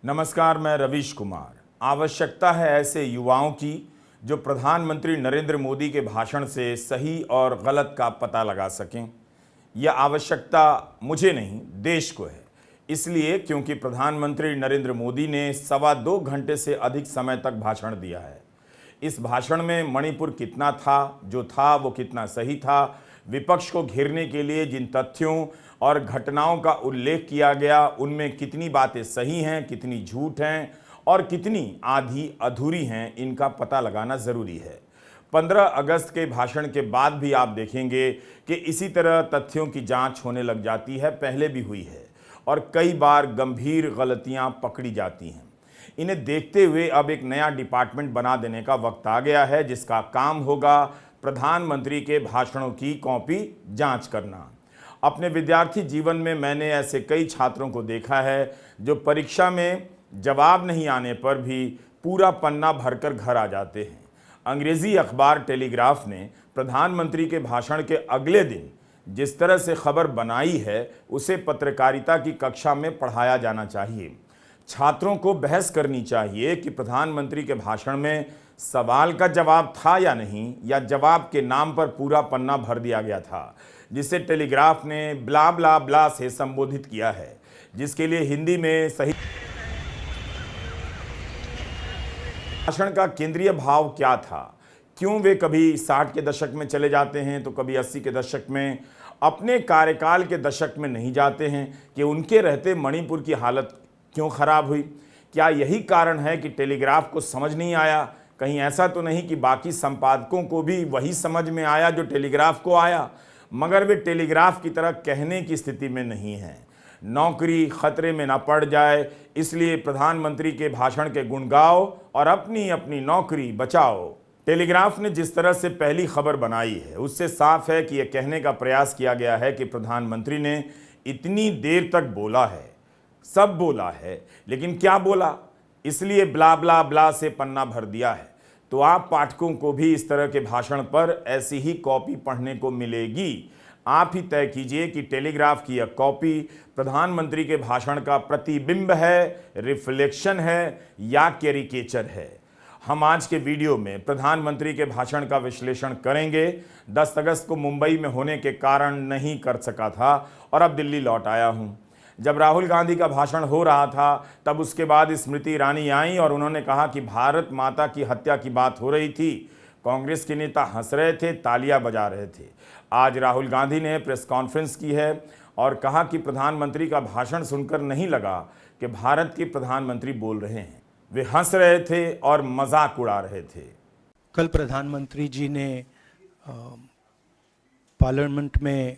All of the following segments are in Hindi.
नमस्कार, मैं रवीश कुमार। आवश्यकता है ऐसे युवाओं की जो प्रधानमंत्री नरेंद्र मोदी के भाषण से सही और गलत का पता लगा सकें। यह आवश्यकता मुझे नहीं, देश को है। इसलिए क्योंकि प्रधानमंत्री नरेंद्र मोदी ने 2.25 घंटे से अधिक समय तक भाषण दिया है। इस भाषण में मणिपुर कितना था, जो था वो कितना सही था, विपक्ष को घेरने के लिए जिन तथ्यों और घटनाओं का उल्लेख किया गया उनमें कितनी बातें सही हैं, कितनी झूठ हैं और कितनी आधी अधूरी हैं, इनका पता लगाना ज़रूरी है। 15 अगस्त के भाषण के बाद भी आप देखेंगे कि इसी तरह तथ्यों की जांच होने लग जाती है, पहले भी हुई है और कई बार गंभीर गलतियां पकड़ी जाती हैं। इन्हें देखते हुए अब एक नया डिपार्टमेंट बना देने का वक्त आ गया है, जिसका काम होगा प्रधानमंत्री के भाषणों की कॉपी जांच करना। अपने विद्यार्थी जीवन में मैंने ऐसे कई छात्रों को देखा है जो परीक्षा में जवाब नहीं आने पर भी पूरा पन्ना भरकर घर आ जाते हैं। अंग्रेजी अखबार टेलीग्राफ ने प्रधानमंत्री के भाषण के अगले दिन जिस तरह से खबर बनाई है, उसे पत्रकारिता की कक्षा में पढ़ाया जाना चाहिए। छात्रों को बहस करनी चाहिए कि प्रधानमंत्री के भाषण में सवाल का जवाब था या नहीं, या जवाब के नाम पर पूरा पन्ना भर दिया गया था, जिसे टेलीग्राफ ने ब्ला ब्ला ब्ला से संबोधित किया है, जिसके लिए हिंदी में सही भाषण का केंद्रीय भाव क्या था। क्यों वे कभी 60 के दशक में चले जाते हैं तो कभी 80 के दशक में, अपने कार्यकाल के दशक में नहीं जाते हैं कि उनके रहते मणिपुर की हालत क्यों खराब हुई। क्या यही कारण है कि टेलीग्राफ को समझ नहीं आया? कहीं ऐसा तो नहीं कि बाकी संपादकों को भी वही समझ में आया जो टेलीग्राफ को आया, मगर वे टेलीग्राफ की तरह कहने की स्थिति में नहीं हैं। नौकरी खतरे में न पड़ जाए, इसलिए प्रधानमंत्री के भाषण के गुण गाओ और अपनी अपनी नौकरी बचाओ। टेलीग्राफ ने जिस तरह से पहली खबर बनाई है, उससे साफ है कि यह कहने का प्रयास किया गया है कि प्रधानमंत्री ने इतनी देर तक बोला है, सब बोला है, लेकिन क्या बोला, इसलिए ब्ला ब्ला ब्ला से पन्ना भर दिया है। तो आप पाठकों को भी इस तरह के भाषण पर ऐसी ही कॉपी पढ़ने को मिलेगी। आप ही तय कीजिए कि टेलीग्राफ की यह कॉपी प्रधानमंत्री के भाषण का प्रतिबिंब है, रिफ्लेक्शन है या कैरिकेचर है। हम आज के वीडियो में प्रधानमंत्री के भाषण का विश्लेषण करेंगे। 10 अगस्त को मुंबई में होने के कारण नहीं कर सका था और अब दिल्ली लौट आया हूं। जब राहुल गांधी का भाषण हो रहा था, तब उसके बाद स्मृति ईरानी आई और उन्होंने कहा कि भारत माता की हत्या की बात हो रही थी। कांग्रेस के नेता हंस रहे थे, तालियां बजा रहे थे। आज राहुल गांधी ने प्रेस कॉन्फ्रेंस की है और कहा कि प्रधानमंत्री का भाषण सुनकर नहीं लगा कि भारत के प्रधानमंत्री बोल रहे हैं। वे हंस रहे थे और मजाक उड़ा रहे थे। कल प्रधानमंत्री जी ने पार्लियामेंट में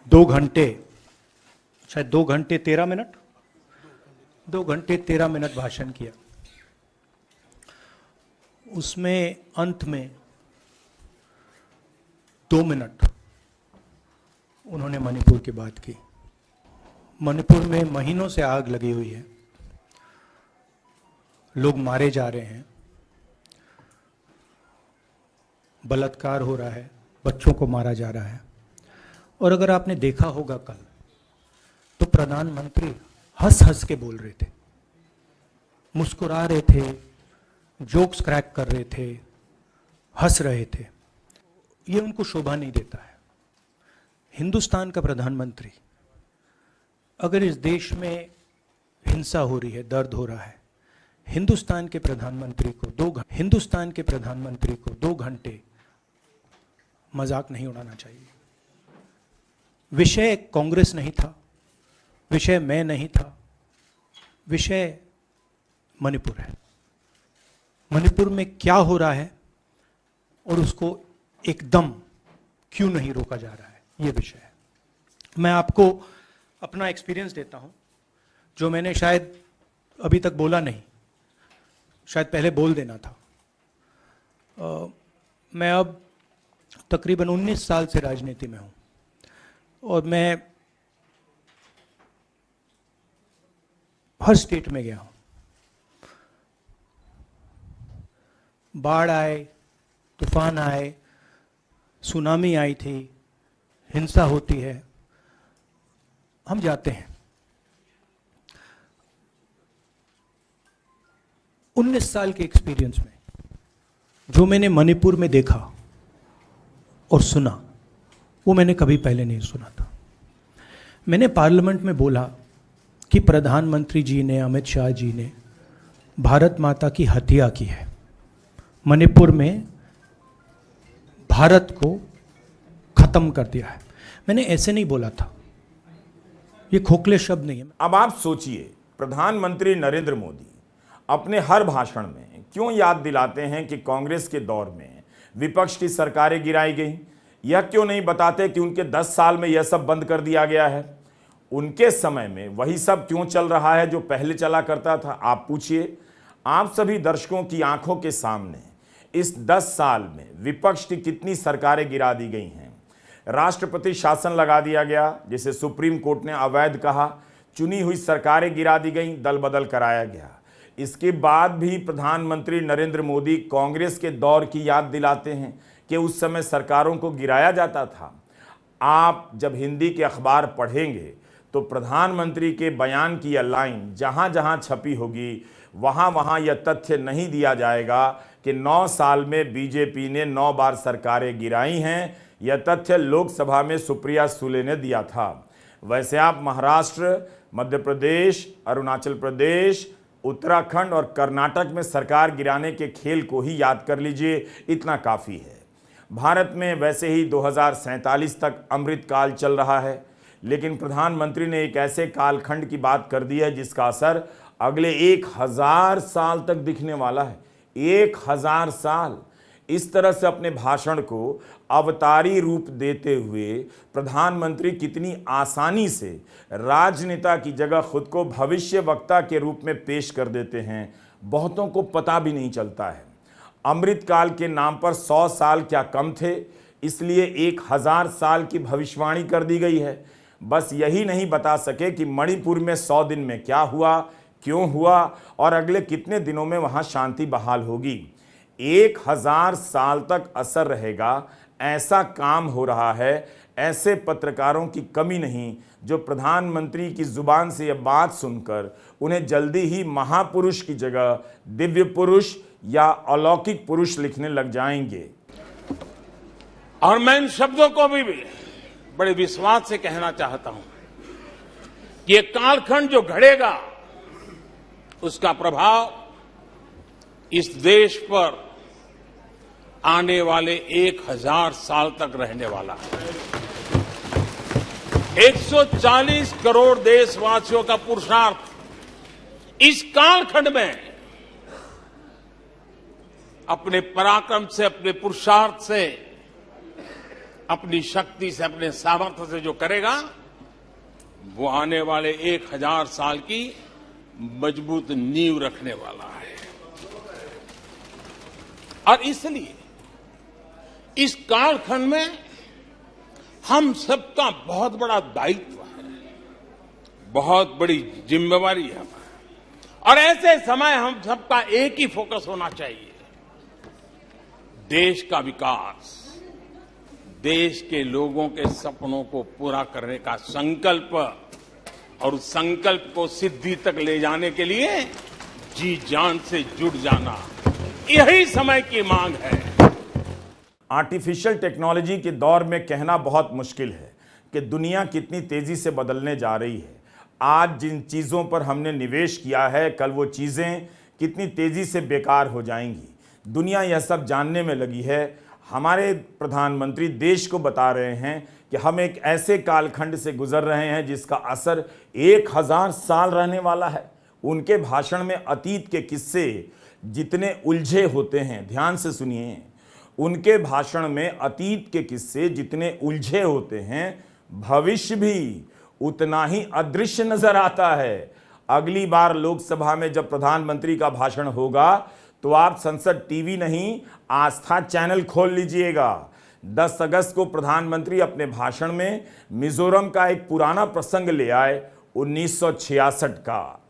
2 घंटे 13 मिनट भाषण किया। उसमें अंत में 2 मिनट उन्होंने मणिपुर की बात की। मणिपुर में महीनों से आग लगी हुई है, लोग मारे जा रहे हैं, बलात्कार हो रहा है, बच्चों को मारा जा रहा है। और अगर आपने देखा होगा कल, तो प्रधानमंत्री हंस हंस के बोल रहे थे, मुस्कुरा रहे थे, जोक्स क्रैक कर रहे थे, हंस रहे थे। ये उनको शोभा नहीं देता है। हिंदुस्तान का प्रधानमंत्री, अगर इस देश में हिंसा हो रही है, दर्द हो रहा है, हिंदुस्तान के प्रधानमंत्री को 2 घंटे मजाक नहीं उड़ाना चाहिए। विषय कांग्रेस नहीं था, विषय मैं नहीं था, विषय मणिपुर है। मणिपुर में क्या हो रहा है और उसको एकदम क्यों नहीं रोका जा रहा है, ये विषय है। मैं आपको अपना एक्सपीरियंस देता हूं, जो मैंने शायद अभी तक बोला नहीं, शायद पहले बोल देना था। मैं अब तकरीबन 19 साल से राजनीति में हूं और मैं हर स्टेट में गया हूं। बाढ़ आए, तूफान आए, सुनामी आई थी, हिंसा होती है, हम जाते हैं। 19 साल के एक्सपीरियंस में जो मैंने मणिपुर में देखा और सुना, वो मैंने कभी पहले नहीं सुना था। मैंने पार्लियामेंट में बोला कि प्रधानमंत्री जी ने, अमित शाह जी ने भारत माता की हत्या की है, मणिपुर में भारत को खत्म कर दिया है। मैंने ऐसे नहीं बोला था, ये खोखले शब्द नहीं है। अब आप सोचिए, प्रधानमंत्री नरेंद्र मोदी अपने हर भाषण में क्यों याद दिलाते हैं कि कांग्रेस के दौर में विपक्ष की सरकारें गिराई गई? यह क्यों नहीं बताते कि उनके 10 साल में यह सब बंद कर दिया गया है? उनके समय में वही सब क्यों चल रहा है जो पहले चला करता था? आप पूछिए। आप सभी दर्शकों की आंखों के सामने इस 10 साल में विपक्ष की कितनी सरकारें गिरा दी गई हैं। राष्ट्रपति शासन लगा दिया गया, जिसे सुप्रीम कोर्ट ने अवैध कहा। चुनी हुई सरकारें गिरा दी गईं, दल बदल कराया गया। इसके बाद भी प्रधानमंत्री नरेंद्र मोदी कांग्रेस के दौर की याद दिलाते हैं कि उस समय सरकारों को गिराया जाता था। आप जब हिंदी के अखबार पढ़ेंगे तो प्रधानमंत्री के बयान की यह लाइन जहां जहां छपी होगी, वहां वहां यह तथ्य नहीं दिया जाएगा कि 9 साल में बीजेपी ने 9 बार सरकारें गिराई हैं। यह तथ्य लोकसभा में सुप्रिया सुले ने दिया था। वैसे आप महाराष्ट्र, मध्य प्रदेश, अरुणाचल प्रदेश, उत्तराखंड और कर्नाटक में सरकार गिराने के खेल को ही याद कर लीजिए, इतना काफ़ी है। भारत में वैसे ही 2047 तक अमृतकाल चल रहा है, लेकिन प्रधानमंत्री ने एक ऐसे कालखंड की बात कर दी है जिसका असर अगले 1000 साल तक दिखने वाला है। 1000 साल। इस तरह से अपने भाषण को अवतारी रूप देते हुए प्रधानमंत्री कितनी आसानी से राजनेता की जगह खुद को भविष्य वक्ता के रूप में पेश कर देते हैं, बहुतों को पता भी नहीं चलता है। अमृतकाल के नाम पर 100 साल क्या कम थे, इसलिए 1000 साल की भविष्यवाणी कर दी गई है। बस यही नहीं बता सके कि मणिपुर में 100 दिन में क्या हुआ, क्यों हुआ और अगले कितने दिनों में वहां शांति बहाल होगी। 1000 साल तक असर रहेगा, ऐसा काम हो रहा है। ऐसे पत्रकारों की कमी नहीं जो प्रधानमंत्री की जुबान से यह बात सुनकर उन्हें जल्दी ही महापुरुष की जगह दिव्य पुरुष या अलौकिक पुरुष लिखने लग जाएंगे। और मैं इन शब्दों को भी बड़े विश्वास से कहना चाहता हूं कि ये कालखंड जो घड़ेगा उसका प्रभाव इस देश पर आने वाले 1000 साल तक रहने वाला है। 140 करोड़ देशवासियों का पुरुषार्थ इस कालखंड में अपने पराक्रम से, अपने पुरुषार्थ से, अपनी शक्ति से, अपने सामर्थ्य से जो करेगा वो आने वाले 1000 साल की मजबूत नींव रखने वाला है। और इसलिए इस कालखंड में हम सबका बहुत बड़ा दायित्व है, बहुत बड़ी जिम्मेवारी है। और ऐसे समय हम सबका एक ही फोकस होना चाहिए, देश का विकास, देश के लोगों के सपनों को पूरा करने का संकल्प और उस संकल्प को सिद्धि तक ले जाने के लिए जी जान से जुट जाना, यही समय की मांग है। आर्टिफिशियल टेक्नोलॉजी के दौर में कहना बहुत मुश्किल है कि दुनिया कितनी तेजी से बदलने जा रही है। आज जिन चीज़ों पर हमने निवेश किया है, कल वो चीज़ें कितनी तेजी से बेकार हो जाएंगी। दुनिया यह सब जानने में लगी है। हमारे प्रधानमंत्री देश को बता रहे हैं कि हम एक ऐसे कालखंड से गुजर रहे हैं जिसका असर 1000 साल रहने वाला है। उनके भाषण में अतीत के किस्से जितने उलझे होते हैं, ध्यान से सुनिए, उनके भाषण में अतीत के किस्से जितने उलझे होते हैं, भविष्य भी उतना ही अदृश्य नजर आता है। अगली बार लोकसभा में जब प्रधानमंत्री का भाषण होगा तो आप संसद टीवी नहीं, आस्था चैनल खोल लीजिएगा। 10 अगस्त को प्रधानमंत्री अपने भाषण में मिजोरम का एक पुराना प्रसंग ले आए, 1966 का।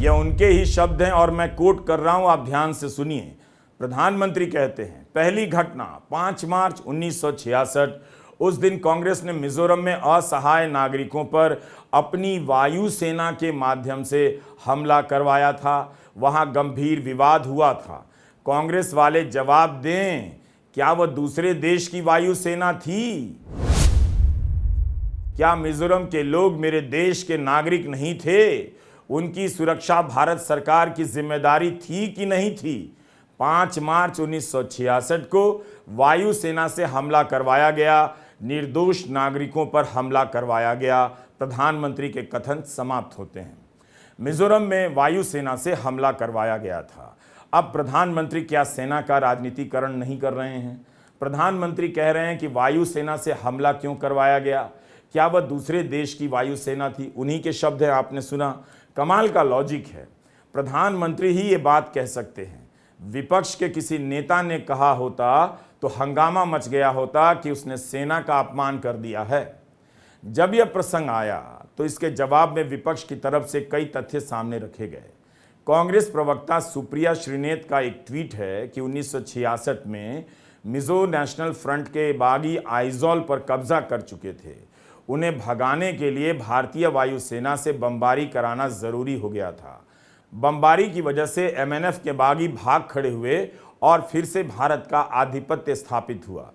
यह उनके ही शब्द हैं और मैं कोट कर रहा हूं, आप ध्यान से सुनिए। प्रधानमंत्री कहते हैं, पहली घटना 5 मार्च 1966 उस दिन कांग्रेस ने मिजोरम में असहाय नागरिकों पर अपनी वायुसेना के माध्यम से हमला करवाया था। वहां गंभीर विवाद हुआ था। कांग्रेस वाले जवाब दें, क्या वह दूसरे देश की वायुसेना थी? क्या मिजोरम के लोग मेरे देश के नागरिक नहीं थे? उनकी सुरक्षा भारत सरकार की जिम्मेदारी थी कि नहीं थी? 5 मार्च 1966 को वायुसेना से हमला करवाया गया, निर्दोष नागरिकों पर हमला करवाया गया। प्रधानमंत्री के कथन समाप्त होते हैं। मिजोरम में वायुसेना से हमला करवाया गया था। अब प्रधानमंत्री क्या सेना का राजनीतिकरण नहीं कर रहे हैं? प्रधानमंत्री कह रहे हैं कि वायुसेना से हमला क्यों करवाया गया? क्या वह दूसरे देश की वायुसेना थी? उन्हीं के शब्द हैं, आपने सुना। कमाल का लॉजिक है। प्रधानमंत्री ही ये बात कह सकते हैं। विपक्ष के किसी नेता ने कहा होता तो हंगामा मच गया होता कि उसने सेना का अपमान कर दिया है। जब यह प्रसंग आया तो इसके जवाब में विपक्ष की तरफ से कई तथ्य सामने रखे गए। कांग्रेस प्रवक्ता सुप्रिया श्रीनेत का एक ट्वीट है कि 1966 में मिजो नेशनल फ्रंट के बागी आइजोल पर कब्जा कर चुके थे। उन्हें भगाने के लिए भारतीय वायुसेना से बमबारी कराना जरूरी हो गया था। बमबारी की वजह से एमएनएफ के बागी भाग खड़े हुए और फिर से भारत का आधिपत्य स्थापित हुआ।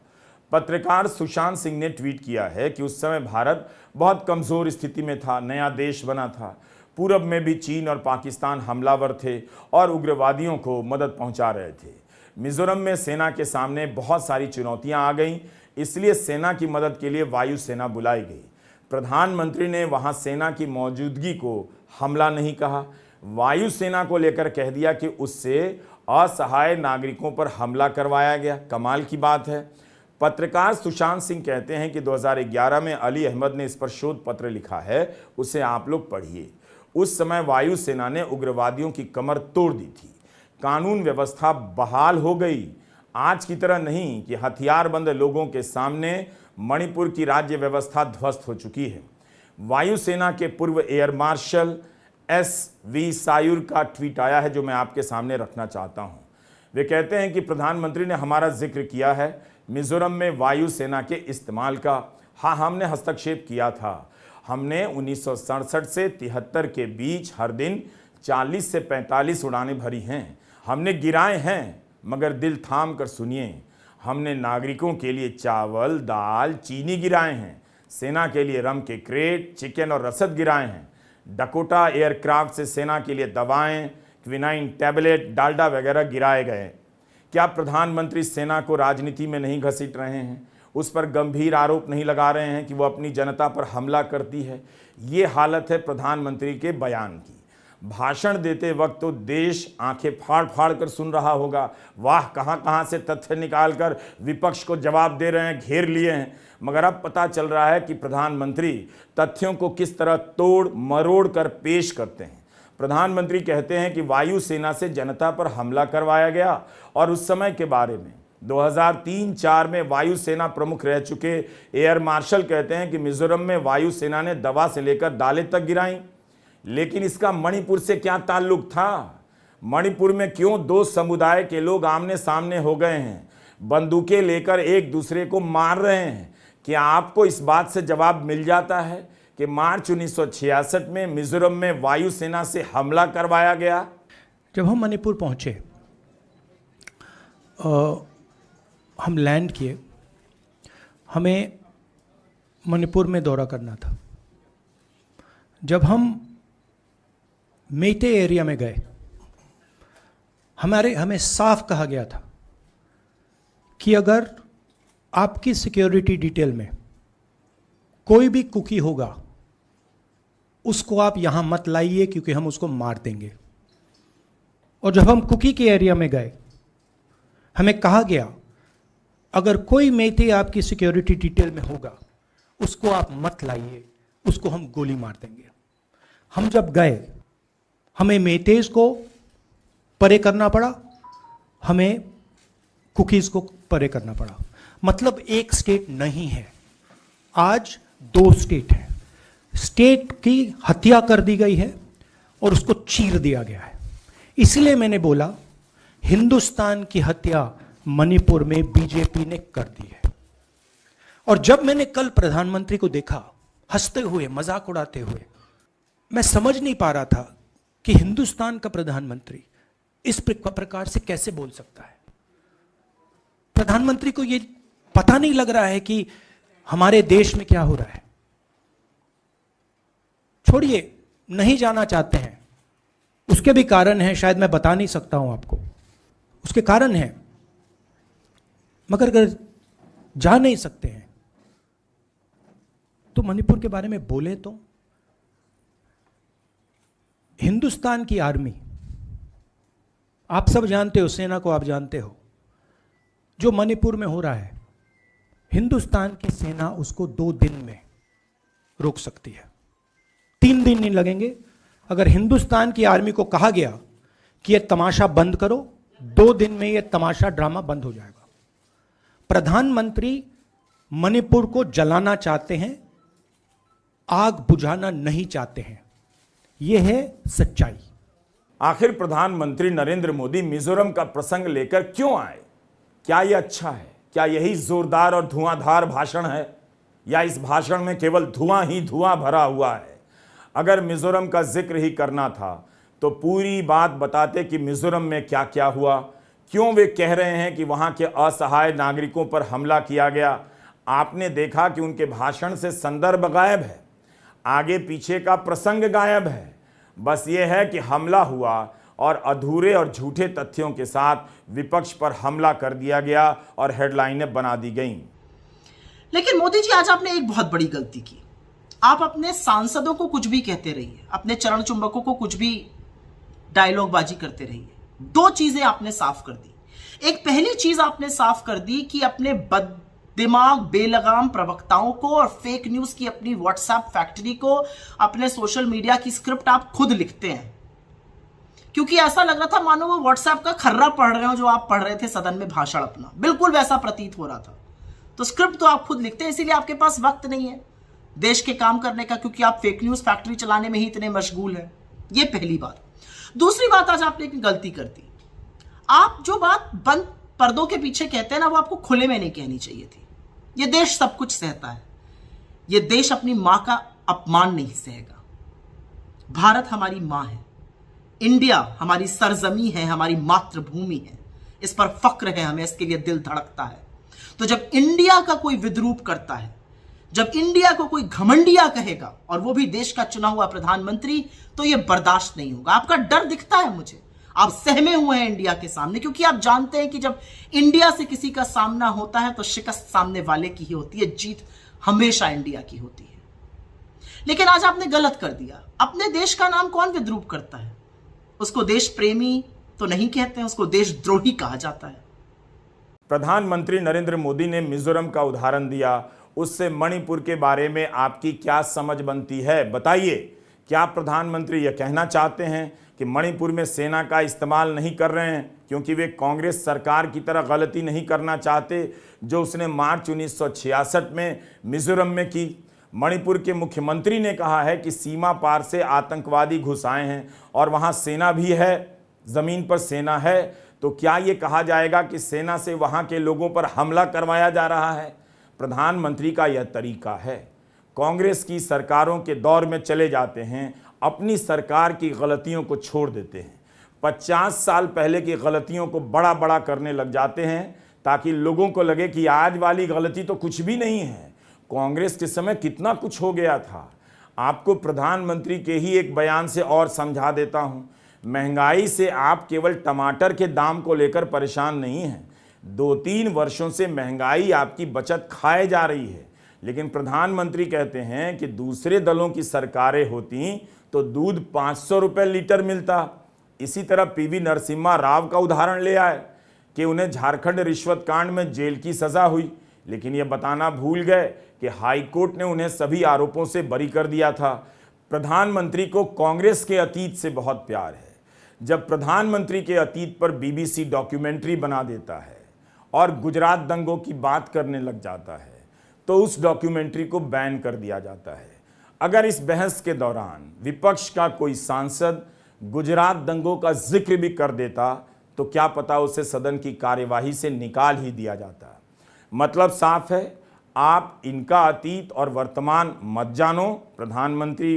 पत्रकार सुशांत सिंह ने ट्वीट किया है कि उस समय भारत बहुत कमजोर स्थिति में था, नया देश बना था। पूरब में भी चीन और पाकिस्तान हमलावर थे और उग्रवादियों को मदद पहुंचा रहे थे। मिजोरम में सेना के सामने बहुत सारी चुनौतियां आ गईं, इसलिए सेना की मदद के लिए वायुसेना बुलाई गई। प्रधानमंत्री ने वहां सेना की मौजूदगी को हमला नहीं कहा, वायुसेना को लेकर कह दिया कि उससे असहाय नागरिकों पर हमला करवाया गया। कमाल की बात है। पत्रकार सुशांत सिंह कहते हैं कि 2011 में अली अहमद ने इस पर शोध पत्र लिखा है, उसे आप लोग पढ़िए। उस समय वायुसेना ने उग्रवादियों की कमर तोड़ दी थी, कानून व्यवस्था बहाल हो गई। आज की तरह नहीं कि हथियारबंद लोगों के सामने मणिपुर की राज्य व्यवस्था ध्वस्त हो चुकी है। वायुसेना के पूर्व एयर मार्शल SV सायूर का ट्वीट आया है जो मैं आपके सामने रखना चाहता हूं। वे कहते हैं कि प्रधानमंत्री ने हमारा जिक्र किया है मिजोरम में वायुसेना के इस्तेमाल का। हाँ, हमने हस्तक्षेप किया था। हमने 1967 से 73 के बीच हर दिन 40 से 45 उड़ानें भरी हैं। हमने गिराए हैं, मगर दिल थाम कर सुनिए, हमने नागरिकों के लिए चावल, दाल, चीनी गिराए हैं। सेना के लिए रम के क्रेट, चिकन और रसद गिराए हैं। डकोटा एयरक्राफ्ट से सेना के लिए दवाएं, क्विनाइन टैबलेट, डालडा वगैरह गिराए गए। क्या प्रधानमंत्री सेना को राजनीति में नहीं घसीट रहे हैं? उस पर गंभीर आरोप नहीं लगा रहे हैं कि वो अपनी जनता पर हमला करती है? ये हालत है प्रधानमंत्री के बयान की। भाषण देते वक्त तो देश आंखें फाड़ फाड़ कर सुन रहा होगा। वाह, कहां से तथ्य निकालकर विपक्ष को जवाब दे रहे हैं, घेर लिए हैं। मगर अब पता चल रहा है कि प्रधानमंत्री तथ्यों को किस तरह तोड़ मरोड़ कर पेश करते हैं। प्रधानमंत्री कहते हैं कि वायुसेना से जनता पर हमला करवाया गया और उस समय के बारे में 2003-04 में वायुसेना प्रमुख रह चुके एयर मार्शल कहते हैं कि मिजोरम में वायुसेना ने दवा से लेकर दालें तक गिराई। लेकिन इसका मणिपुर से क्या ताल्लुक था? मणिपुर में क्यों दो समुदाय के लोग आमने सामने हो गए हैं, बंदूकें लेकर एक दूसरे को मार रहे हैं? क्या आपको इस बात से जवाब मिल जाता है कि मार्च 1966 में मिजोरम में वायुसेना से हमला करवाया गया? जब हम मणिपुर पहुंचे, हम लैंड किए, हमें मणिपुर में दौरा करना था। जब हम मेटे एरिया में गए, हमें साफ कहा गया था कि अगर आपकी सिक्योरिटी डिटेल में कोई भी कुकी होगा, उसको आप यहां मत लाइए क्योंकि हम उसको मार देंगे। और जब हम कुकी के एरिया में गए, हमें कहा गया अगर कोई मेटे आपकी सिक्योरिटी डिटेल में होगा, उसको आप मत लाइए, उसको हम गोली मार देंगे। हम जब गए, हमें मेटेज को परे करना पड़ा, हमें कुकीज को परे करना पड़ा। मतलब एक स्टेट नहीं है, आज 2 स्टेट है। स्टेट की हत्या कर दी गई है और उसको चीर दिया गया है। इसलिए मैंने बोला हिंदुस्तान की हत्या मणिपुर में बीजेपी ने कर दी है। और जब मैंने कल प्रधानमंत्री को देखा हंसते हुए, मजाक उड़ाते हुए, मैं समझ नहीं पा रहा था कि हिंदुस्तान का प्रधानमंत्री इस प्रकार से कैसे बोल सकता है। प्रधानमंत्री को यह पता नहीं लग रहा है कि हमारे देश में क्या हो रहा है। छोड़िए, नहीं जाना चाहते हैं, उसके भी कारण हैं, शायद मैं बता नहीं सकता हूं आपको, उसके कारण हैं, मगर अगर जा नहीं सकते हैं तो मणिपुर के बारे में बोले तो। हिंदुस्तान की आर्मी, आप सब जानते हो, सेना को आप जानते हो, जो मणिपुर में हो रहा है, हिंदुस्तान की सेना उसको 2 दिन में रोक सकती है, 3 दिन नहीं लगेंगे। अगर हिंदुस्तान की आर्मी को कहा गया कि यह तमाशा बंद करो, 2 दिन में यह तमाशा, ड्रामा बंद हो जाएगा। प्रधानमंत्री मणिपुर को जलाना चाहते हैं, आग बुझाना नहीं चाहते हैं, यह है सच्चाई। आखिर प्रधानमंत्री नरेंद्र मोदी मिजोरम का प्रसंग लेकर क्यों आए? क्या यह अच्छा है? क्या यही जोरदार और धुआंधार भाषण है, या इस भाषण में केवल धुआं ही धुआं भरा हुआ है? अगर मिजोरम का जिक्र ही करना था तो पूरी बात बताते कि मिजोरम में क्या क्या हुआ, क्यों वे कह रहे हैं कि वहां के असहाय नागरिकों पर हमला किया गया। आपने देखा कि उनके भाषण से संदर्भ गायब है, आगे पीछे का प्रसंग गायब है। बस ये है कि हमला हुआ और अधूरे और झूठे तथ्यों के साथ विपक्ष पर हमला कर दिया गया और हेडलाइनें बना दी गईं। लेकिन मोदी जी, आज आपने एक बहुत बड़ी गलती की। आप अपने सांसदों को कुछ भी कहते रहिए, अपने चरण चुंबकों को कुछ भी डायलॉग बाजी करते रहिए। 2 चीजें आपने साफ कर दी। एक पहली चीज आपने साफ कर दी कि अपने दिमाग बेलगाम प्रवक्ताओं को और फेक न्यूज की अपनी व्हाट्सएप फैक्ट्री को, अपने सोशल मीडिया की स्क्रिप्ट आप खुद लिखते हैं। क्योंकि ऐसा लग रहा था मानो वो व्हाट्सएप का खर्रा पढ़ रहे हो जो आप पढ़ रहे थे सदन में भाषण अपना, बिल्कुल वैसा प्रतीत हो रहा था। तो स्क्रिप्ट तो आप खुद लिखते हैं, इसीलिए आपके पास वक्त नहीं है देश के काम करने का, क्योंकि आप फेक न्यूज फैक्ट्री चलाने में ही इतने मशगूल हैं। ये पहली बात। दूसरी बात, आज आपने एक गलती कर दी। आप जो बात बंद पर्दों के पीछे कहते हैं ना, वो आपको खुले में नहीं कहनी चाहिए थी। ये देश सब कुछ सहता है, ये देश अपनी मां का अपमान नहीं सहेगा। भारत हमारी मां है, इंडिया हमारी सरजमी है, हमारी मातृभूमि है, इस पर फक्र है हमें, इसके लिए दिल धड़कता है। तो जब इंडिया का कोई विद्रूप करता है, जब इंडिया को कोई घमंडिया कहेगा, और वो भी देश का चुना हुआ प्रधानमंत्री, तो ये बर्दाश्त नहीं होगा। आपका डर दिखता है मुझे, आप सहमे हुए हैं इंडिया के सामने, क्योंकि आप जानते हैं कि जब इंडिया से किसी का सामना होता है तो शिकस्त सामने वाले की ही होती है, जीत हमेशा इंडिया की होती है। लेकिन आज आपने गलत कर दिया। अपने देश का नाम कौन विद्रूप करता है? उसको देश प्रेमी तो नहीं कहते हैं, उसको देशद्रोही कहा जाता है। प्रधानमंत्री नरेंद्र मोदी ने मिजोरम का उदाहरण दिया, उससे मणिपुर के बारे में आपकी क्या समझ बनती है, बताइए। क्या प्रधानमंत्री यह कहना चाहते हैं कि मणिपुर में सेना का इस्तेमाल नहीं कर रहे हैं क्योंकि वे कांग्रेस सरकार की तरह गलती नहीं करना चाहते जो उसने मार्च 1966 में मिजोरम में की? मणिपुर के मुख्यमंत्री ने कहा है कि सीमा पार से आतंकवादी घुस आए हैं और वहां सेना भी है, जमीन पर सेना है। तो क्या ये कहा जाएगा कि सेना से वहां के लोगों पर हमला करवाया जा रहा है? प्रधानमंत्री का यह तरीका है। कांग्रेस की सरकारों के दौर में चले जाते हैं, अपनी सरकार की गलतियों को छोड़ देते हैं, 50 साल पहले की गलतियों को बड़ा बड़ा करने लग जाते हैं ताकि लोगों को लगे कि आज वाली गलती तो कुछ भी नहीं है, कांग्रेस के समय कितना कुछ हो गया था। आपको प्रधानमंत्री के ही एक बयान से और समझा देता हूं। महंगाई से आप केवल टमाटर के दाम को लेकर परेशान नहीं हैं, 2-3 वर्षों से महंगाई आपकी बचत खाए जा रही है। लेकिन प्रधानमंत्री कहते हैं कि दूसरे दलों की सरकारें होती तो दूध 500 रुपये लीटर मिलता। इसी तरह पीवी नरसिम्हा राव का उदाहरण ले आए कि उन्हें झारखंड रिश्वत कांड में जेल की सजा हुई, लेकिन यह बताना भूल गए कि हाईकोर्ट ने उन्हें सभी आरोपों से बरी कर दिया था। प्रधानमंत्री को कांग्रेस के अतीत से बहुत प्यार है। जब प्रधानमंत्री के अतीत पर बीबीसी डॉक्यूमेंट्री बना देता है और गुजरात दंगों की बात करने लग जाता है तो उस डॉक्यूमेंट्री को बैन कर दिया जाता है। अगर इस बहस के दौरान विपक्ष का कोई सांसद गुजरात दंगों का जिक्र भी कर देता तो क्या पता उसे सदन की कार्यवाही से निकाल ही दिया जाता। मतलब साफ है, आप इनका अतीत और वर्तमान मत जानो, प्रधानमंत्री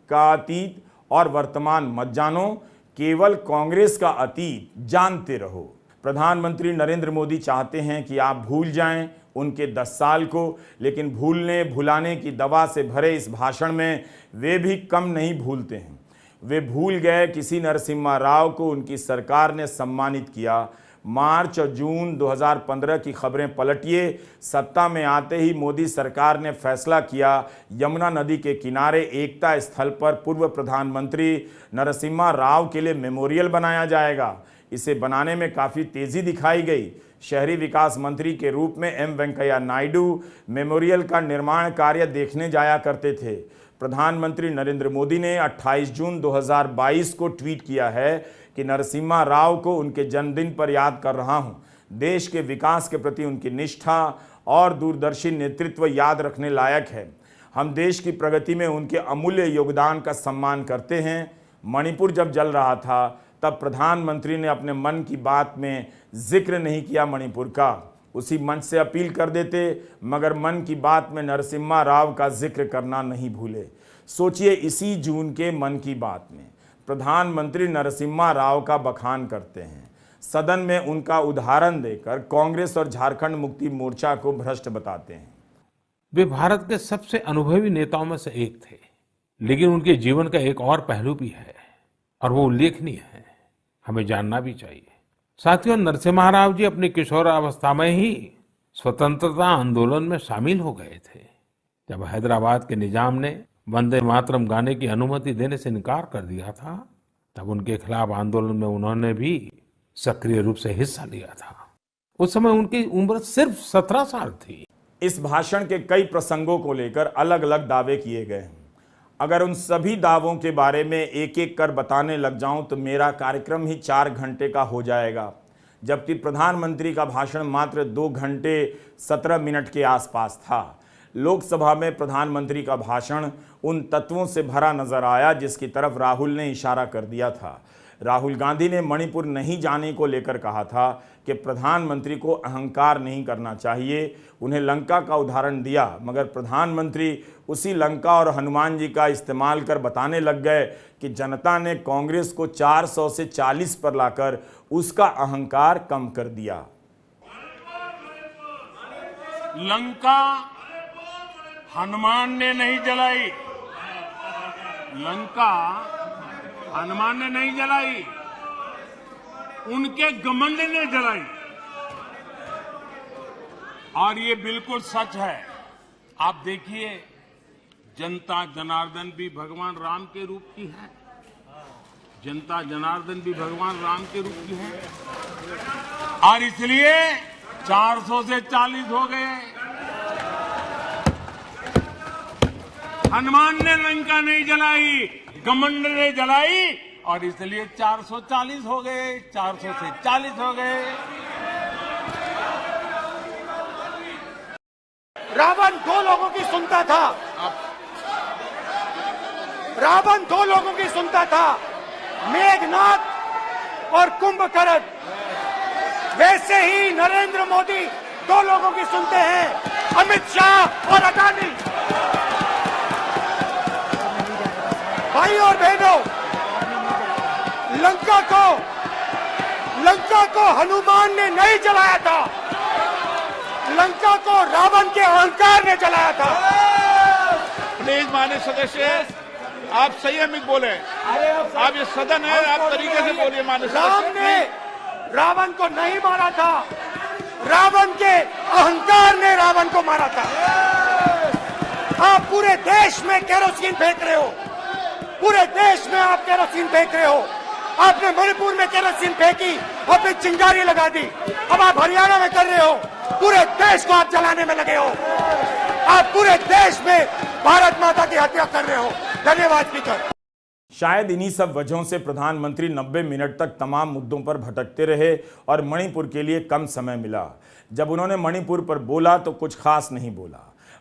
का अतीत और वर्तमान मत जानो, केवल कांग्रेस का अतीत जानते रहो। प्रधानमंत्री नरेंद्र मोदी चाहते हैं कि आप भूल जाएं उनके 10 साल को, लेकिन भूलने भुलाने की दवा से भरे इस भाषण में वे भी कम नहीं भूलते हैं। वे भूल गए किसी नरसिम्हा राव को उनकी सरकार ने सम्मानित किया। मार्च और जून 2015 की खबरें पलटिए। सत्ता में आते ही मोदी सरकार ने फैसला किया यमुना नदी के किनारे एकता स्थल पर पूर्व प्रधानमंत्री नरसिम्हा राव के लिए मेमोरियल बनाया जाएगा। इसे बनाने में काफ़ी तेज़ी दिखाई गई। शहरी विकास मंत्री के रूप में एम वेंकैया नायडू मेमोरियल का निर्माण कार्य देखने जाया करते थे। प्रधानमंत्री नरेंद्र मोदी ने 28 जून 2022 को ट्वीट किया है कि नरसिम्हा राव को उनके जन्मदिन पर याद कर रहा हूं। देश के विकास के प्रति उनकी निष्ठा और दूरदर्शी नेतृत्व याद रखने लायक है। हम देश की प्रगति में उनके अमूल्य योगदान का सम्मान करते हैं। मणिपुर जब जल रहा था तब प्रधानमंत्री ने अपने मन की बात में जिक्र नहीं किया मणिपुर का। उसी मंच से अपील कर देते, मगर मन की बात में नरसिम्हा राव का जिक्र करना नहीं भूले। सोचिए, इसी जून के मन की बात में प्रधानमंत्री नरसिम्हा राव का बखान करते हैं। सदन में उनका उदाहरण देकर कांग्रेस और झारखंड मुक्ति मोर्चा को भ्रष्ट बताते हैं। वे भारत के सबसे अनुभवी नेताओं में से एक थे, लेकिन उनके जीवन का एक और पहलू भी है और वो उल्लेखनीय है, हमें जानना भी चाहिए। साथियों, नरसिम्हा राव जी अपनी किशोरावस्था में ही स्वतंत्रता आंदोलन में शामिल हो गए थे। जब हैदराबाद के निजाम ने वंदे मातरम गाने की अनुमति देने से इनकार कर दिया था, तब उनके खिलाफ आंदोलन में उन्होंने भी सक्रिय रूप से हिस्सा लिया था। उस समय उनकी उम्र सिर्फ 17 साल थी। इस भाषण के कई प्रसंगों को लेकर अलग अलग दावे किए गए हैं। अगर उन सभी दावों के बारे में एक एक कर बताने लग जाऊं तो मेरा कार्यक्रम ही 4 घंटे का हो जाएगा, जबकि प्रधानमंत्री का भाषण मात्र 2 घंटे 17 मिनट के आसपास था। लोकसभा में प्रधानमंत्री का भाषण उन तत्वों से भरा नजर आया जिसकी तरफ राहुल ने इशारा कर दिया था। राहुल गांधी ने मणिपुर नहीं जाने को लेकर कहा था कि प्रधानमंत्री को अहंकार नहीं करना चाहिए। उन्हें लंका का उदाहरण दिया, मगर प्रधानमंत्री उसी लंका और हनुमान जी का इस्तेमाल कर बताने लग गए कि जनता ने कांग्रेस को 400 से 40 पर लाकर उसका अहंकार कम कर दिया। लंका हनुमान ने नहीं जलाई, लंका हनुमान ने नहीं जलाई, उनके घमंड ने जलाई। और ये बिल्कुल सच है। आप देखिए, जनता जनार्दन भी भगवान राम के रूप की है, जनता जनार्दन भी भगवान राम के रूप की है, और इसलिए 400 से 40 हो गए। हनुमान ने लंका नहीं जलाई, घमंड ने जलाई, और इसलिए 440 हो गए, 400 से 40 हो गए। रावण 2 लोगों की सुनता था, रावण 2 लोगों की सुनता था, मेघनाथ और कुंभकर्ण। वैसे ही नरेंद्र मोदी 2 लोगों की सुनते हैं, अमित शाह और अडानी। भाई और बहनों, लंका को हनुमान ने नहीं जलाया था, लंका को रावण के अहंकार ने जलाया था। प्लीज माननीय सदस्य, आप संयमित बोले। आप ये सदन है, आप तरीके से बोलिए। माननीय राम ने रावण को नहीं मारा था, रावण के अहंकार ने रावण को मारा था। आप पूरे देश में केरोसिन फेंक रहे हो, पूरे देश में आप केरोसिन फेंक रहे हो। आपने मणिपुर में केरोसिन फेंकी, अपनी चिंगारी लगा दी। अब आप हरियाणा में कर रहे हो, पूरे देश को आप जलाने में लगे हो। आप पूरे देश में भारत माता की हत्या कर रहे हो। धन्यवाद स्पीकर। शायद इन्हीं सब वजहों से प्रधानमंत्री 90 मिनट तक तमाम मुद्दों पर भटकते रहे और मणिपुर के लिए कम समय मिला। जब उन्होंने मणिपुर पर बोला तो कुछ खास नहीं बोला।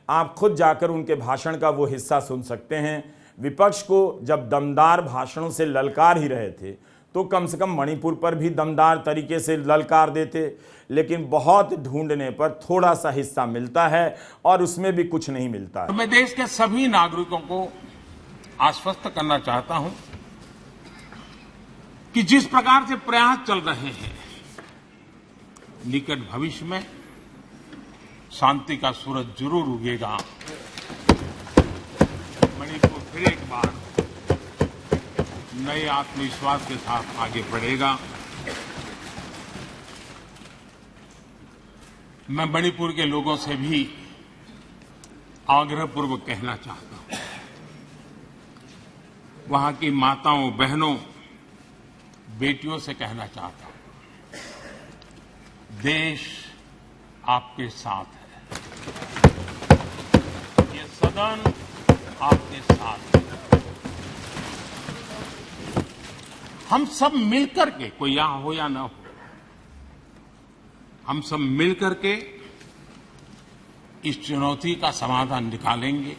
आप खुद जाकर उनके भाषण का वो हिस्सा सुन सकते हैं। विपक्ष को जब दमदार भाषणों से ललकार ही रहे थे तो कम से कम मणिपुर पर भी दमदार तरीके से ललकार देते, लेकिन बहुत ढूंढने पर थोड़ा सा हिस्सा मिलता है और उसमें भी कुछ नहीं मिलता है। मैं देश के सभी नागरिकों को आश्वस्त करना चाहता हूं कि जिस प्रकार से प्रयास चल रहे हैं, निकट भविष्य में शांति का सूरज जरूर उगेगा। मणिपुर फिर एक बार नए आत्मविश्वास के साथ आगे बढ़ेगा। मैं मणिपुर के लोगों से भी आग्रहपूर्वक कहना चाहता हूं, वहां की माताओं, बहनों, बेटियों से कहना चाहता हूं, देश आपके साथ है, ये सदन आपके साथ है। हम सब मिलकर के, कोई यहां हो या ना हो, हम सब मिलकर के इस चुनौती का समाधान निकालेंगे।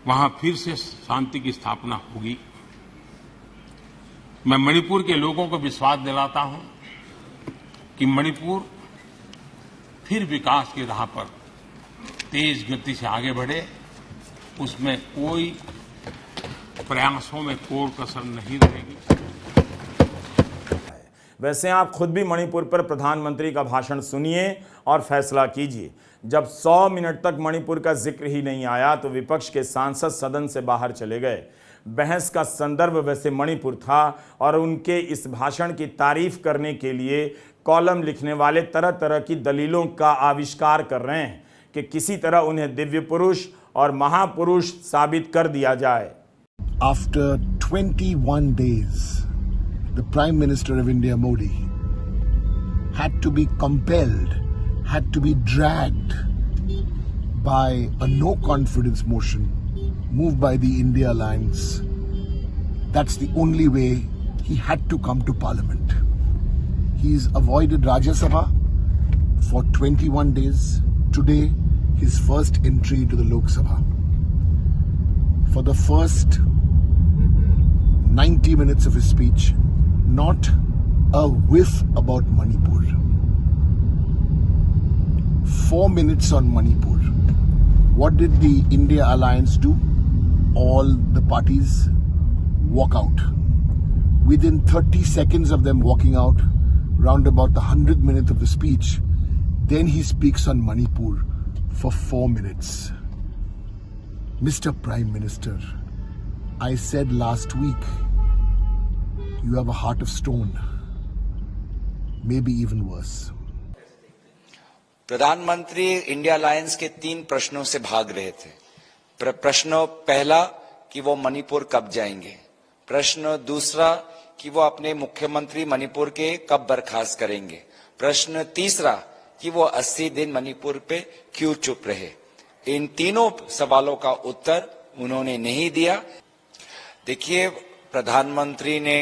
वहां फिर से शांति की स्थापना होगी। मैं मणिपुर के लोगों को विश्वास दिलाता हूं कि मणिपुर फिर विकास की राह पर तेज गति से आगे बढ़े, उसमें कोई प्रयासों में कोई कसर नहीं रहेगी। वैसे आप खुद भी मणिपुर पर प्रधानमंत्री का भाषण सुनिए और फैसला कीजिए। जब 100 मिनट तक मणिपुर का जिक्र ही नहीं आया तो विपक्ष के सांसद सदन से बाहर चले गए। बहस का संदर्भ वैसे मणिपुर था और उनके इस भाषण की तारीफ करने के लिए कॉलम लिखने वाले तरह तरह की दलीलों का आविष्कार कर रहे हैं कि किसी तरह उन्हें दिव्य पुरुष और महापुरुष साबित कर दिया जाए। After 21 days, the Prime Minister of India, Modi, had to be compelled, had to be dragged by a no confidence motion moved by the India Alliance. That's the only way he had to come to Parliament. He's avoided Rajya Sabha for 21 days. Today, his first entry to the Lok Sabha. For the first 90 minutes of his speech, not a whiff about Manipur. 4 minutes on Manipur. What did the India Alliance do? All the parties walk out. Within 30 seconds of them walking out, round about the 100th minute of the speech, then he speaks on Manipur for 4 minutes. Mr. Prime Minister, I said last week, you have a heart of stone, maybe even worse. प्रधानमंत्री इंडिया अलायंस के 3 प्रश्नों से भाग रहे थे। प्रश्न पहला कि वो मणिपुर कब जाएंगे, प्रश्न दूसरा कि वो अपने मुख्यमंत्री मणिपुर के कब बर्खास्त करेंगे, प्रश्न तीसरा कि वो 80 दिन मणिपुर पे क्यों चुप रहे। इन तीनों सवालों का उत्तर उन्होंने नहीं दिया। देखिए, प्रधानमंत्री ने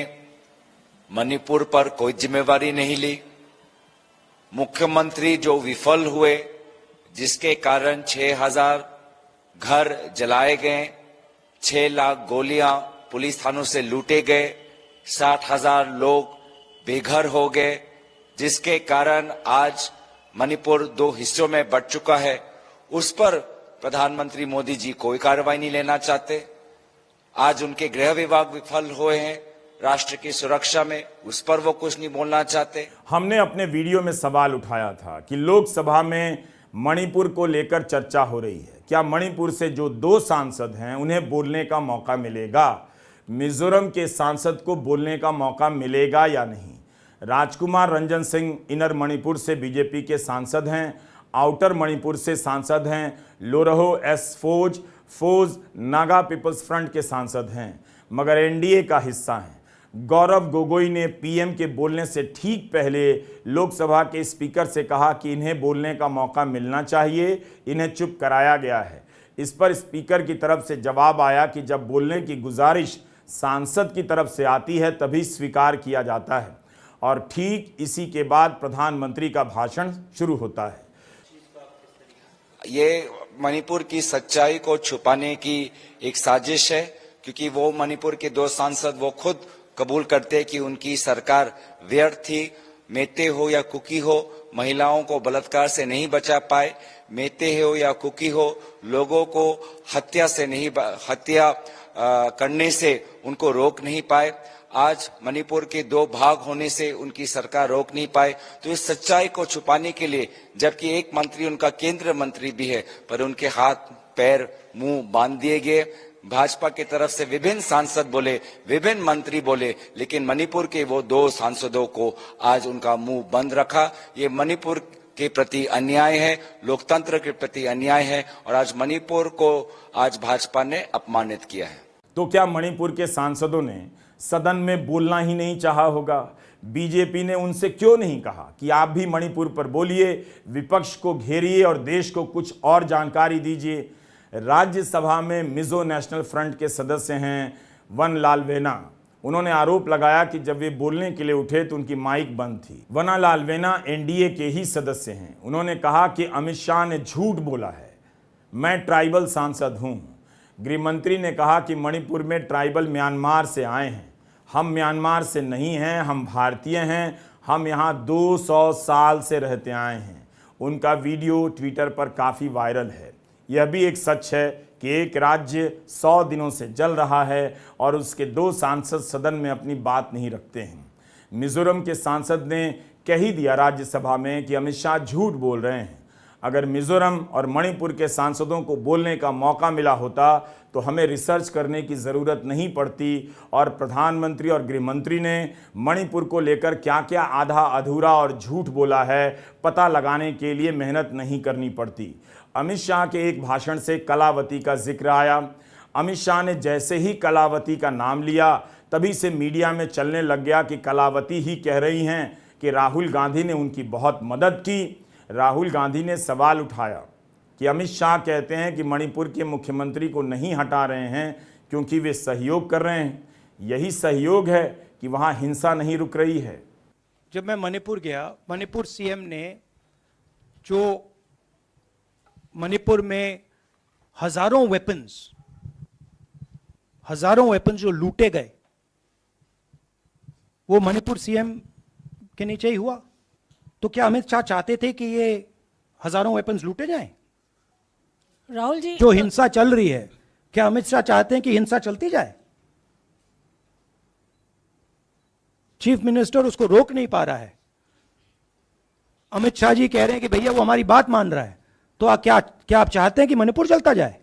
मणिपुर पर कोई जिम्मेवारी नहीं ली। मुख्यमंत्री जो विफल हुए, जिसके कारण 6000 घर जलाए गए, 6 लाख गोलियां पुलिस थानों से लूटे गए, 60,000 लोग बेघर हो गए, जिसके कारण आज मणिपुर 2 हिस्सों में बंट चुका है, उस पर प्रधानमंत्री मोदी जी कोई कार्रवाई नहीं लेना चाहते। आज उनके गृह विभाग विफल हुए हैं राष्ट्र की सुरक्षा में, उस पर वो कुछ नहीं बोलना चाहते। हमने अपने वीडियो में सवाल उठाया था कि लोकसभा में मणिपुर को लेकर चर्चा हो रही है, क्या मणिपुर से जो 2 सांसद हैं उन्हें बोलने का मौका मिलेगा? मिजोरम के सांसद को बोलने का मौका मिलेगा या नहीं? राजकुमार रंजन सिंह इनर मणिपुर से बीजेपी के सांसद हैं, आउटर मणिपुर से सांसद हैं, लोरहो एस फोज नागा पीपल्स फ्रंट के सांसद हैं, मगर एनडीए का हिस्सा हैं। गौरव गोगोई ने पीएम के बोलने से ठीक पहले लोकसभा के स्पीकर से कहा कि इन्हें बोलने का मौका मिलना चाहिए, इन्हें चुप कराया गया है। इस पर स्पीकर की तरफ से जवाब आया कि जब बोलने की गुजारिश सांसद की तरफ से आती है तभी स्वीकार किया जाता है, और ठीक इसी के बाद प्रधानमंत्री का भाषण शुरू होता है। ये मणिपुर की सच्चाई को छुपाने की एक साजिश है, क्योंकि वो मणिपुर के 2 सांसद वो खुद कबूल करते कि उनकी सरकार व्यर्थ थी। मेते हो या कुकी हो, महिलाओं को बलात्कार से नहीं बचा पाए। मेते हो या कुकी हो, लोगों को हत्या करने से उनको रोक नहीं पाए। आज मणिपुर के 2 भाग होने से उनकी सरकार रोक नहीं पाए। तो इस सच्चाई को छुपाने के लिए, जबकि एक मंत्री उनका केंद्रीय मंत्री भी है, पर उनके हाथ पैर मुंह बांध दिए गए। भाजपा की तरफ से विभिन्न सांसद बोले, विभिन्न मंत्री बोले, लेकिन मणिपुर के वो 2 सांसदों को आज उनका मुंह बंद रखा। ये मणिपुर के प्रति अन्याय है, लोकतंत्र के प्रति अन्याय है, और आज मणिपुर को आज भाजपा ने अपमानित किया है। तो क्या मणिपुर के सांसदों ने सदन में बोलना ही नहीं चाहा होगा? बीजेपी ने उनसे क्यों नहीं कहा कि आप भी मणिपुर पर बोलिए, विपक्ष को घेरिए और देश को कुछ और जानकारी दीजिए? राज्यसभा में मिजो नेशनल फ्रंट के सदस्य हैं वनलाल वेना। उन्होंने आरोप लगाया कि जब वे बोलने के लिए उठे तो उनकी माइक बंद थी। वनलाल वेना एनडीए के ही सदस्य हैं। उन्होंने कहा कि अमित शाह ने झूठ बोला है, मैं ट्राइबल सांसद हूं। गृह मंत्री ने कहा कि मणिपुर में ट्राइबल म्यांमार से आए हैं। हम म्यांमार से नहीं हैं, हम भारतीय हैं, हम यहाँ 200 साल से रहते आए हैं। उनका वीडियो ट्विटर पर काफ़ी वायरल है। यह भी एक सच है कि एक राज्य 100 दिनों से जल रहा है और उसके 2 सांसद सदन में अपनी बात नहीं रखते हैं। मिजोरम के सांसद ने कह ही दिया राज्यसभा में कि अमित शाह झूठ बोल रहे हैं। अगर मिजोरम और मणिपुर के सांसदों को बोलने का मौका मिला होता तो हमें रिसर्च करने की ज़रूरत नहीं पड़ती और प्रधानमंत्री और गृह मंत्री ने मणिपुर को लेकर क्या क्या आधा अधूरा और झूठ बोला है पता लगाने के लिए मेहनत नहीं करनी पड़ती। अमित शाह के एक भाषण से कलावती का जिक्र आया। अमित शाह ने जैसे ही कलावती का नाम लिया तभी से मीडिया में चलने लग गया कि कलावती ही कह रही हैं कि राहुल गांधी ने उनकी बहुत मदद की। राहुल गांधी ने सवाल उठाया कि अमित शाह कहते हैं कि मणिपुर के मुख्यमंत्री को नहीं हटा रहे हैं क्योंकि वे सहयोग कर रहे हैं। यही सहयोग है कि वहाँ हिंसा नहीं रुक रही है। जब मैं मणिपुर गया, मणिपुर सीएम ने जो मणिपुर में हजारों वेपन्स जो लूटे गए वो मणिपुर सीएम के नीचे ही हुआ। तो क्या अमित शाह चाहते थे कि ये हजारों वेपन्स लूटे जाएं? राहुल जी, जो हिंसा चल रही है, क्या अमित शाह चाहते हैं कि हिंसा चलती जाए? चीफ मिनिस्टर उसको रोक नहीं पा रहा है। अमित शाह जी कह रहे हैं कि भैया वो हमारी बात मान रहा है, तो क्या आप चाहते हैं कि मणिपुर चलता जाए?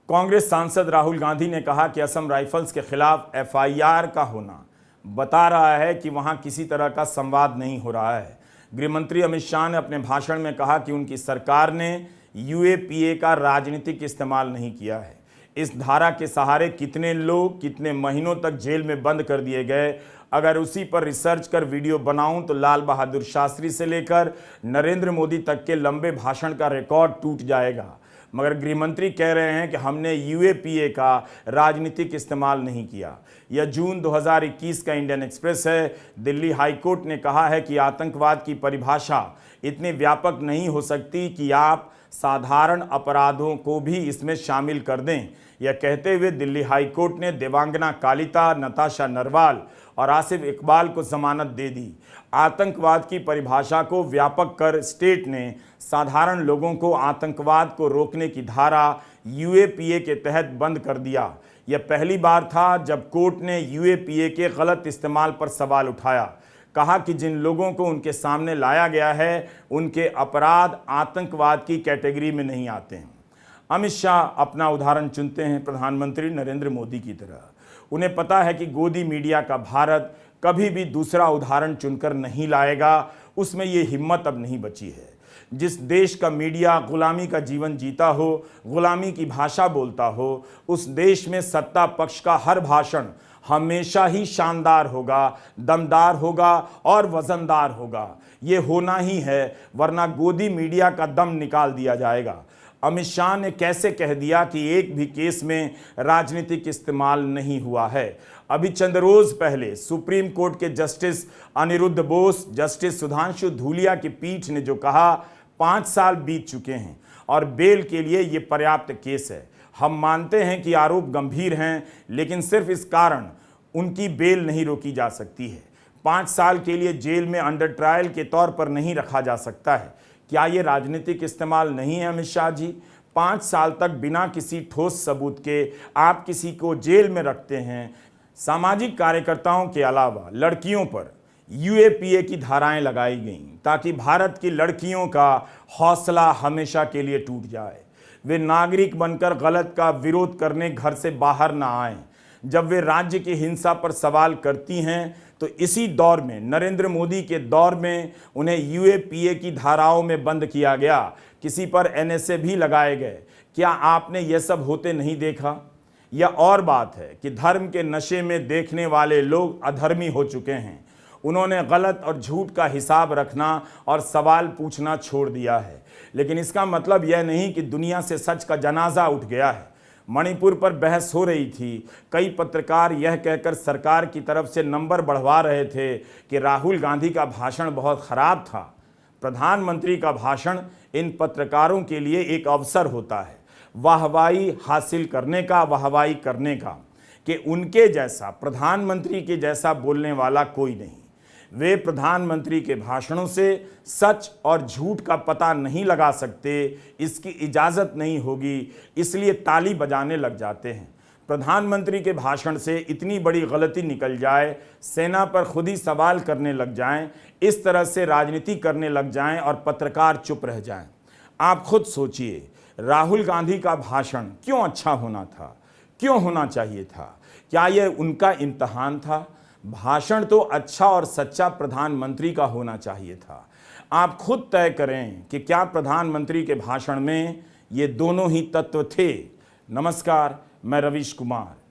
कांग्रेस सांसद राहुल गांधी ने कहा कि असम राइफल्स के खिलाफ एफआईआर का होना बता रहा है कि वहां किसी तरह का संवाद नहीं हो रहा है। गृह मंत्री अमित शाह ने अपने भाषण में कहा कि उनकी सरकार ने यूएपीए का राजनीतिक इस्तेमाल नहीं किया है। इस धारा के सहारे कितने लोग कितने महीनों तक जेल में बंद कर दिए गए। अगर उसी पर रिसर्च कर वीडियो बनाऊं तो लाल बहादुर शास्त्री से लेकर नरेंद्र मोदी तक के लंबे भाषण का रिकॉर्ड टूट जाएगा। मगर गृहमंत्री कह रहे हैं कि हमने यूएपीए का राजनीतिक इस्तेमाल नहीं किया। यह जून 2021 का इंडियन एक्सप्रेस है। दिल्ली हाईकोर्ट ने कहा है कि आतंकवाद की परिभाषा इतनी व्यापक नहीं हो सकती कि आप साधारण अपराधों को भी इसमें शामिल कर दें। यह कहते हुए दिल्ली हाईकोर्ट ने देवांगना कालिता, नताशा नरवाल और आसिफ इकबाल को जमानत दे दी। आतंकवाद की परिभाषा को व्यापक कर स्टेट ने साधारण लोगों को आतंकवाद को रोकने की धारा यूएपीए के तहत बंद कर दिया। यह पहली बार था जब कोर्ट ने यूएपीए के गलत इस्तेमाल पर सवाल उठाया। कहा कि जिन लोगों को उनके सामने लाया गया है उनके अपराध आतंकवाद की कैटेगरी में नहीं आते हैं। अमित शाह अपना उदाहरण चुनते हैं प्रधानमंत्री नरेंद्र मोदी की तरह। उन्हें पता है कि गोदी मीडिया का भारत कभी भी दूसरा उदाहरण चुनकर नहीं लाएगा। उसमें ये हिम्मत अब नहीं बची है। जिस देश का मीडिया गुलामी का जीवन जीता हो, गुलामी की भाषा बोलता हो, उस देश में सत्ता पक्ष का हर भाषण हमेशा ही शानदार होगा, दमदार होगा और वजनदार होगा। ये होना ही है, वरना गोदी मीडिया का दम निकाल दिया जाएगा। अमित शाह ने कैसे कह दिया कि एक भी केस में राजनीतिक इस्तेमाल नहीं हुआ है? अभी चंद रोज पहले सुप्रीम कोर्ट के जस्टिस अनिरुद्ध बोस, जस्टिस सुधांशु धूलिया की पीठ ने जो कहा, 5 साल बीत चुके हैं और बेल के लिए ये पर्याप्त केस है। हम मानते हैं कि आरोप गंभीर हैं, लेकिन सिर्फ इस कारण उनकी बेल नहीं रोकी जा सकती है। 5 साल के लिए जेल में अंडर ट्रायल के तौर पर नहीं रखा जा सकता है। क्या ये राजनीतिक इस्तेमाल नहीं है अमित शाह जी? 5 साल तक बिना किसी ठोस सबूत के आप किसी को जेल में रखते हैं। सामाजिक कार्यकर्ताओं के अलावा लड़कियों पर यूएपीए की धाराएं लगाई गईं ताकि भारत की लड़कियों का हौसला हमेशा के लिए टूट जाए। वे नागरिक बनकर गलत का विरोध करने घर से बाहर ना आएं। जब वे राज्य की हिंसा पर सवाल करती हैं तो इसी दौर में, नरेंद्र मोदी के दौर में, उन्हें यूएपीए की धाराओं में बंद किया गया, किसी पर एनएसए भी लगाए गए। क्या आपने यह सब होते नहीं देखा? यह और बात है कि धर्म के नशे में देखने वाले लोग अधर्मी हो चुके हैं। उन्होंने गलत और झूठ का हिसाब रखना और सवाल पूछना छोड़ दिया है। लेकिन इसका मतलब यह नहीं कि दुनिया से सच का जनाजा उठ गया है। मणिपुर पर बहस हो रही थी। कई पत्रकार यह कहकर सरकार की तरफ से नंबर बढ़वा रहे थे कि राहुल गांधी का भाषण बहुत खराब था। प्रधानमंत्री का भाषण इन पत्रकारों के लिए एक अवसर होता है, वाहवाही हासिल करने का, वाहवाही करने का, कि उनके जैसा, प्रधानमंत्री के जैसा बोलने वाला कोई नहीं। वे प्रधानमंत्री के भाषणों से सच और झूठ का पता नहीं लगा सकते, इसकी इजाज़त नहीं होगी, इसलिए ताली बजाने लग जाते हैं। प्रधानमंत्री के भाषण से इतनी बड़ी गलती निकल जाए, सेना पर खुद ही सवाल करने लग जाएं, इस तरह से राजनीति करने लग जाएं और पत्रकार चुप रह जाएं। आप खुद सोचिए, राहुल गांधी का भाषण क्यों अच्छा होना था, क्यों होना चाहिए था? क्या यह उनका इम्तहान था? भाषण तो अच्छा और सच्चा प्रधानमंत्री का होना चाहिए था। आप खुद तय करें कि क्या प्रधानमंत्री के भाषण में ये दोनों ही तत्व थे। नमस्कार, मैं रवीश कुमार।